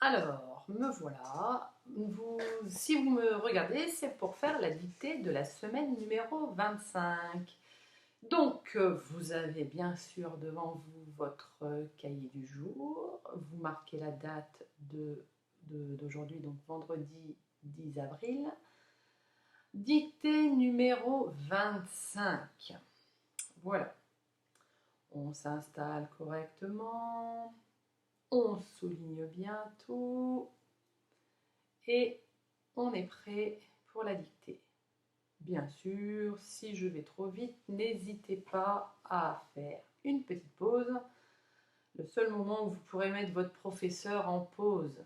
Alors, me voilà. Si vous me regardez, c'est pour faire la dictée de la semaine numéro 25. Donc, vous avez bien sûr devant vous votre cahier du jour. Vous marquez la date d'aujourd'hui, donc vendredi 10 avril. Dictée numéro 25. Voilà. On s'installe correctement. On souligne bien tout. Et on est prêt pour la dictée. Bien sûr, si je vais trop vite, n'hésitez pas à faire une petite pause. Le seul moment où vous pourrez mettre votre professeur en pause.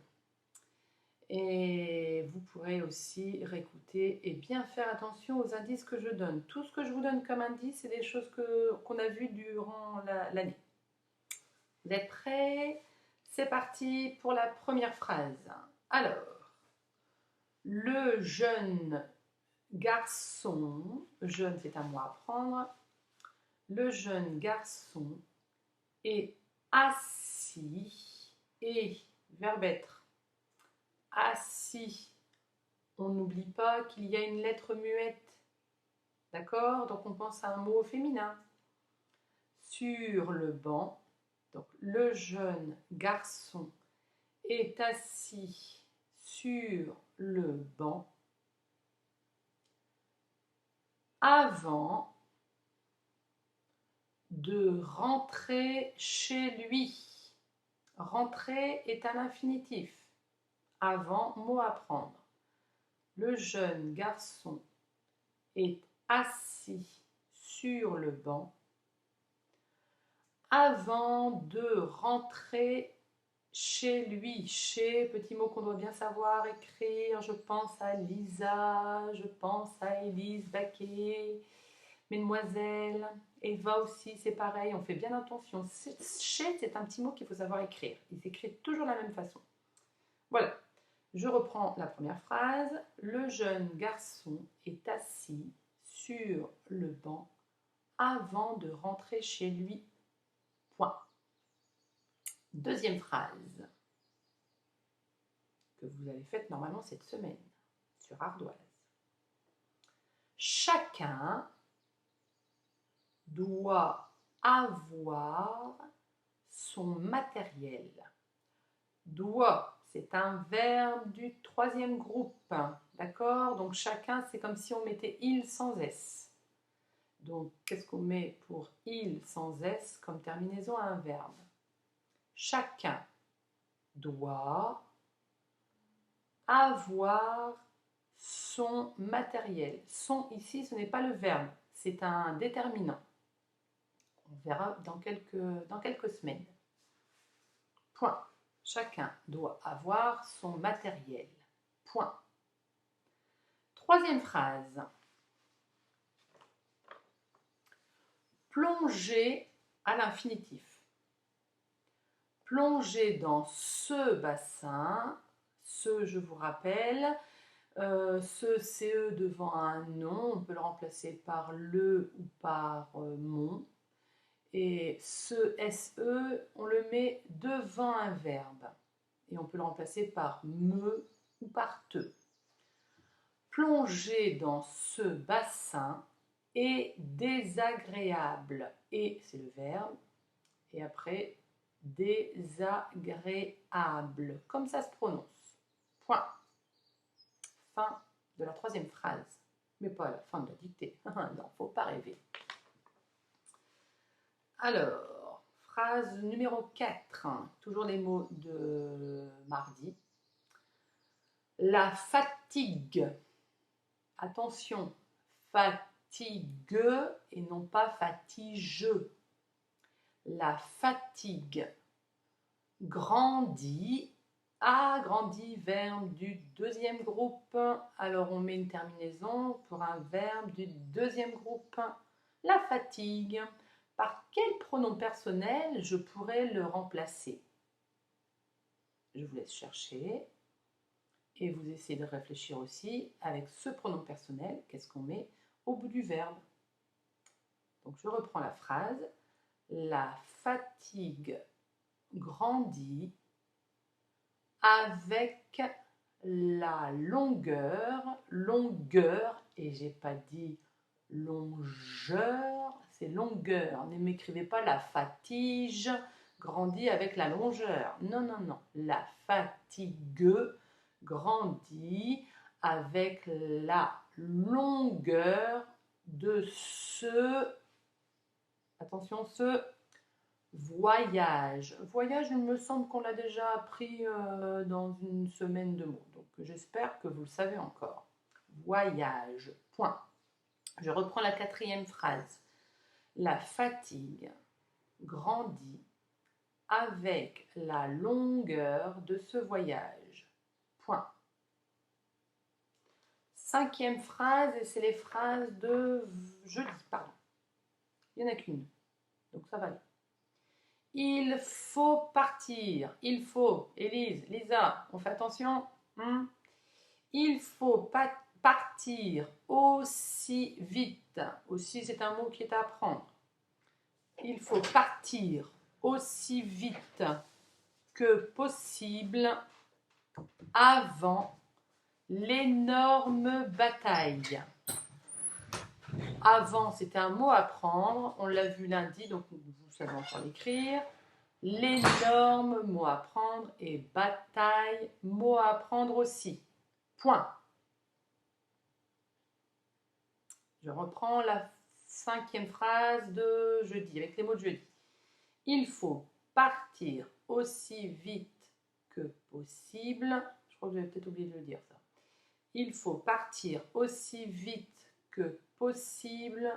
Et vous pourrez aussi réécouter et bien faire attention aux indices que je donne. Tout ce que je vous donne comme indice, c'est des choses qu'on a vues durant l'année. Vous êtes prêts? C'est parti pour la première phrase. Alors, le jeune garçon, jeune c'est à moi à prendre, le jeune garçon est assis et, verbe être, assis, on n'oublie pas qu'il y a une lettre muette, d'accord? Donc on pense à un mot féminin. Sur le banc, donc le jeune garçon est assis sur le banc avant de rentrer chez lui. Rentrer est un infinitif. Avant, mot à prendre. Le jeune garçon est assis sur le banc avant de rentrer chez lui. Chez, petit mot qu'on doit bien savoir écrire. Je pense à Lisa, je pense à Élise Baquet, Mesdemoiselles. Eva aussi, c'est pareil, on fait bien attention. Chez, c'est un petit mot qu'il faut savoir écrire. Il s'écrit toujours de la même façon. Voilà, je reprends la première phrase. Le jeune garçon est assis sur le banc avant de rentrer chez lui. Point. Deuxième phrase que vous avez faite normalement cette semaine sur Ardoise. Chacun doit avoir son matériel. Doit, c'est un verbe du troisième groupe. D'accord? Donc chacun, c'est comme si on mettait il sans S. Donc qu'est-ce qu'on met pour il sans S comme terminaison à un verbe? Chacun doit avoir son matériel. Son ici, ce n'est pas le verbe, c'est un déterminant. On verra dans quelques semaines. Point. Chacun doit avoir son matériel. Point. Troisième phrase. Plonger à l'infinitif. Plonger dans ce bassin. Ce, je vous rappelle, ce CE devant un nom, on peut le remplacer par le ou par mon. Et ce SE, on le met devant un verbe. Et on peut le remplacer par me ou par te. Plonger dans ce bassin est désagréable. Et c'est le verbe. Et après, désagréable. Comme ça se prononce. Point. Fin de la troisième phrase. Mais pas à la fin de la dictée. Non, faut pas rêver. Alors, phrase numéro 4, toujours les mots de mardi. La fatigue. Attention, fatigue et non pas fatige. La fatigue grandit. A grandit, verbe du deuxième groupe. Alors on met une terminaison pour un verbe du deuxième groupe. La fatigue. Par quel pronom personnel je pourrais le remplacer? Je vous laisse chercher et vous essayez de réfléchir aussi avec ce pronom personnel, qu'est-ce qu'on met au bout du verbe? Donc je reprends la phrase. La fatigue grandit avec la longueur, et j'ai pas dit longeur, c'est longueur. Ne m'écrivez pas la fatigue grandit avec la longeur. Non, non, non. La fatigue grandit avec la longueur de attention, ce voyage. Voyage, il me semble qu'on l'a déjà appris dans une semaine de mots. Donc j'espère que vous le savez encore. Voyage, point. Je reprends la 4e phrase. La fatigue grandit avec la longueur de ce voyage. Point. 5e phrase, et c'est les phrases de jeudi, pardon. Il n'y en a qu'une, donc ça va aller. Il faut partir. Il faut, Élise, Lisa, on fait attention. Il faut partir aussi vite. Aussi, c'est un mot qui est à apprendre. Il faut partir aussi vite que possible avant l'énorme bataille. Avant, c'était un mot à prendre. On l'a vu lundi, donc vous savez encore l'écrire. L'énorme, mot à prendre, et bataille, mot à prendre aussi. Point. Je reprends la 5e phrase de jeudi, avec les mots de jeudi. Il faut partir aussi vite que possible. Je crois que j'avais peut-être oublié de le dire, ça. Il faut partir aussi vite que possible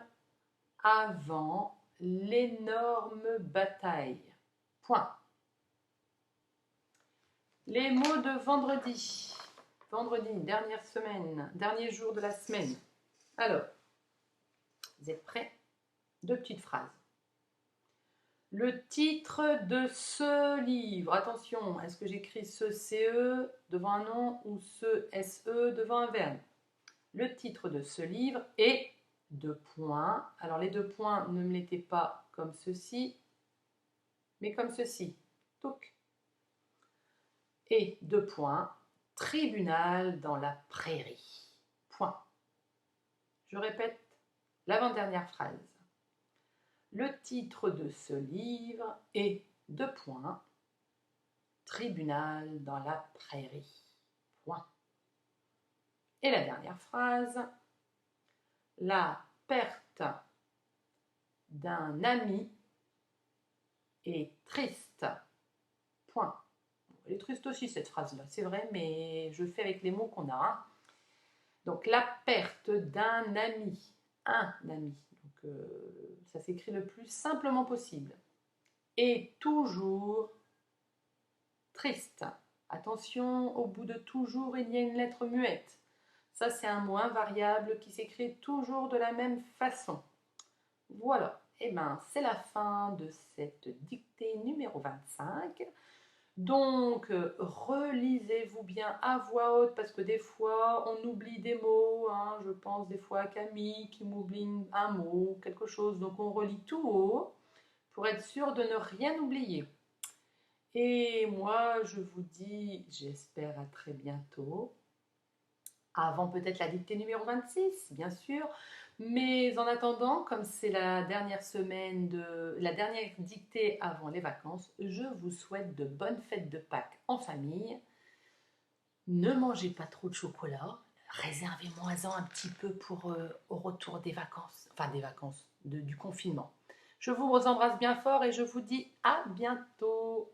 avant l'énorme bataille. Point. Les mots de vendredi. Vendredi, dernière semaine, dernier jour de la semaine. Alors, vous êtes prêts? 2 petites phrases. Le titre de ce livre. Attention, est-ce que j'écris ce CE devant un nom ou ce SE devant un verbe? Le titre de ce livre est 2 points. Alors les 2 points, ne me l'étaient pas comme ceci, mais comme ceci. Touc. Et 2 points. Tribunal dans la prairie. Point. Je répète l'avant-dernière phrase. Le titre de ce livre est 2 points. Tribunal dans la prairie. Point. Et la dernière phrase. La perte d'un ami est triste. Point. Elle est triste aussi cette phrase-là, c'est vrai, mais je fais avec les mots qu'on a. Donc la perte d'un ami. Un ami. Donc ça s'écrit le plus simplement possible. Est toujours triste. Attention, au bout de toujours, il y a une lettre muette. Ça, c'est un mot invariable qui s'écrit toujours de la même façon. Voilà, et bien c'est la fin de cette dictée numéro 25. Donc, relisez-vous bien à voix haute parce que des fois, on oublie des mots. Je pense des fois à Camille qui m'oublie un mot, quelque chose. Donc, on relit tout haut pour être sûr de ne rien oublier. Et moi, je vous dis, j'espère à très bientôt. Avant peut-être la dictée numéro 26, bien sûr. Mais en attendant, comme c'est la dernière dictée avant les vacances, je vous souhaite de bonnes fêtes de Pâques en famille. Ne mangez pas trop de chocolat. Réservez-moi-en un petit peu pour au retour des vacances. Enfin, des vacances, du confinement. Je vous embrasse bien fort et je vous dis à bientôt.